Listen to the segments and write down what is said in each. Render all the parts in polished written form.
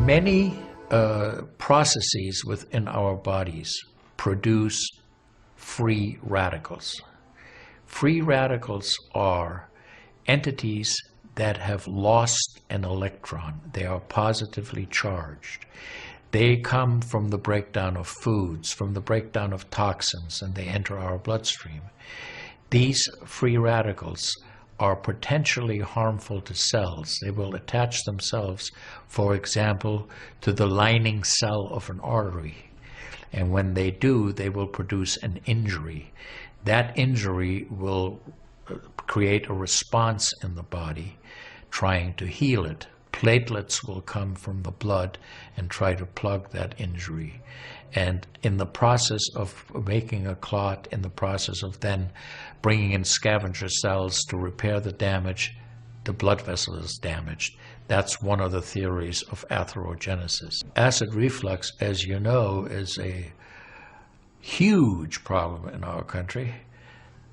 Many processes within our bodies produce free radicals. Free radicals are entities that have lost an electron. They are positively charged. They come from the breakdown of foods, from the breakdown of toxins, and they enter our bloodstream. These free radicals are potentially harmful to cells. They will attach themselves, for example, to the lining cell of an artery. And when they do, they will produce an injury. That injury will create a response in the body trying to heal it. Platelets will come from the blood and try to plug that injury. And in the process of making a clot, in the process of then bringing in scavenger cells to repair the damage, the blood vessel is damaged. That's one of the theories of atherogenesis. Acid reflux, as you know, is a huge problem in our country.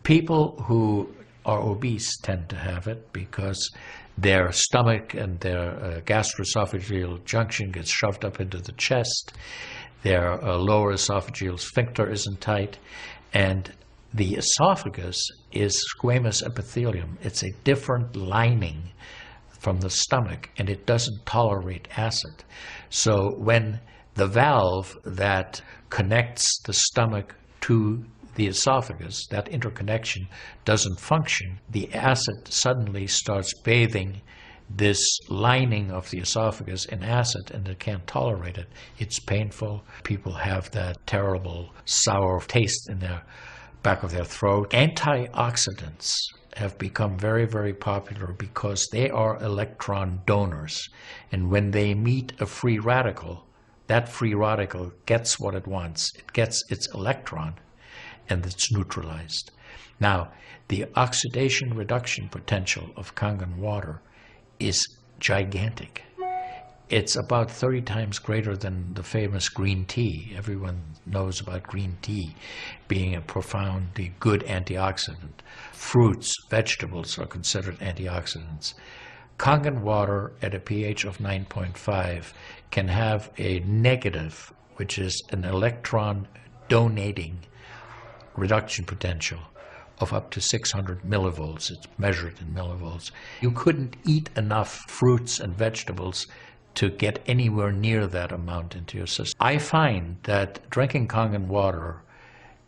People who are obese tend to have it because their stomach and their gastroesophageal junction gets shoved up into the chest. Their lower esophageal sphincter isn't tight, and the esophagus is squamous epithelium. It's a different lining from the stomach, and it doesn't tolerate acid. So when the valve that connects the stomach to the esophagus, that interconnection doesn't function, the acid suddenly starts bathing this lining of the esophagus in acid, and it can't tolerate it. It's painful. People have that terrible sour taste in the back of their throat. Antioxidants have become very, very popular because they are electron donors. And when they meet a free radical, that free radical gets what it wants. It gets its electron, and it's neutralized. Now, the oxidation reduction potential of Kangen water is gigantic. It's about 30 times greater than the famous green tea. Everyone knows about green tea being a profoundly good antioxidant. Fruits, vegetables are considered antioxidants. Kangen water at a pH of 9.5 can have a negative, which is an electron donating reduction potential of up to 600 millivolts. It's measured in millivolts. You couldn't eat enough fruits and vegetables to get anywhere near that amount into your system. I find that drinking Kangen water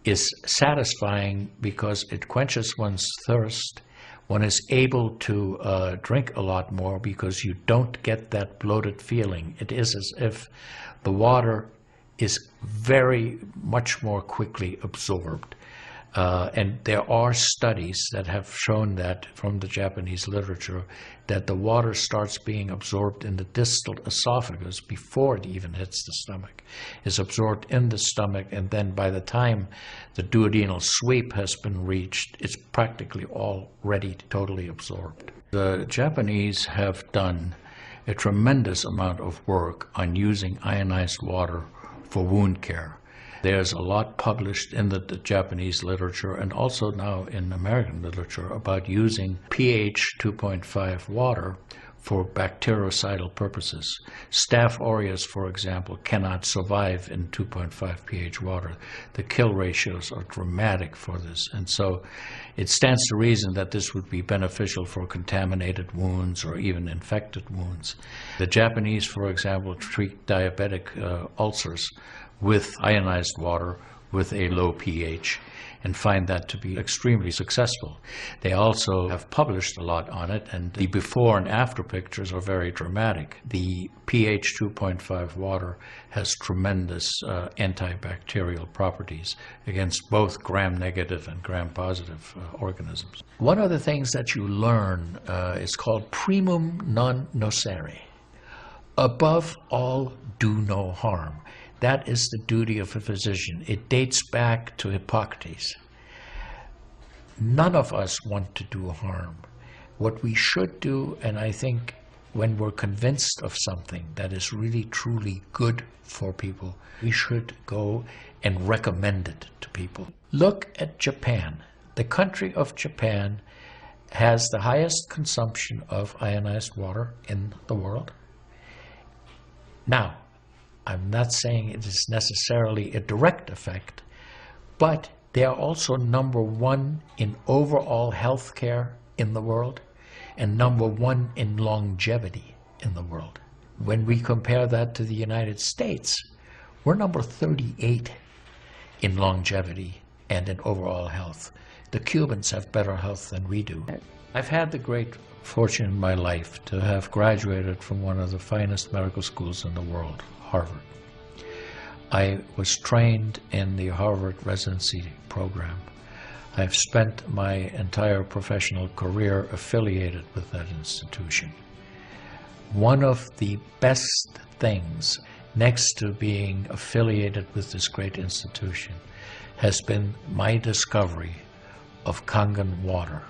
is satisfying because it quenches one's thirst. One is able to drink a lot more because you don't get that bloated feeling. It is as if the water is very much more quickly absorbed. And there are studies that have shown that from the Japanese literature that the water starts being absorbed in the distal esophagus before it even hits the stomach. It's absorbed in the stomach, and then by the time the duodenal sweep has been reached, it's practically already totally absorbed. The Japanese have done a tremendous amount of work on using ionized water for wound care. There's a lot published in the Japanese literature and also now in American literature about using pH 2.5 water for bactericidal purposes. Staph aureus, for example, cannot survive in 2.5 pH water. The kill ratios are dramatic for this, and so it stands to reason that this would be beneficial for contaminated wounds or even infected wounds. The Japanese, for example, treat diabetic ulcers with ionized water with a low pH and find that to be extremely successful. They also have published a lot on it, and the before and after pictures are very dramatic. The pH 2.5 water has tremendous antibacterial properties against both gram-negative and gram-positive organisms. One of the things that you learn is called primum non nocere. Above all, do no harm. That is the duty of a physician. It dates back to Hippocrates. None of us want to do harm. What we should do, and I think when we're convinced of something that is really truly good for people, we should go and recommend it to people. Look at Japan. The country of Japan has the highest consumption of ionized water in the world. Now, I'm not saying it is necessarily a direct effect, but they are also number one in overall health care in the world and number one in longevity in the world. When we compare that to the United States, we're number 38 in longevity and in overall health. The Cubans have better health than we do. I've had the great fortune in my life to have graduated from one of the finest medical schools in the world, Harvard. I was trained in the Harvard residency program. I've spent my entire professional career affiliated with that institution. One of the best things, next to being affiliated with this great institution, has been my discovery of Kangen water.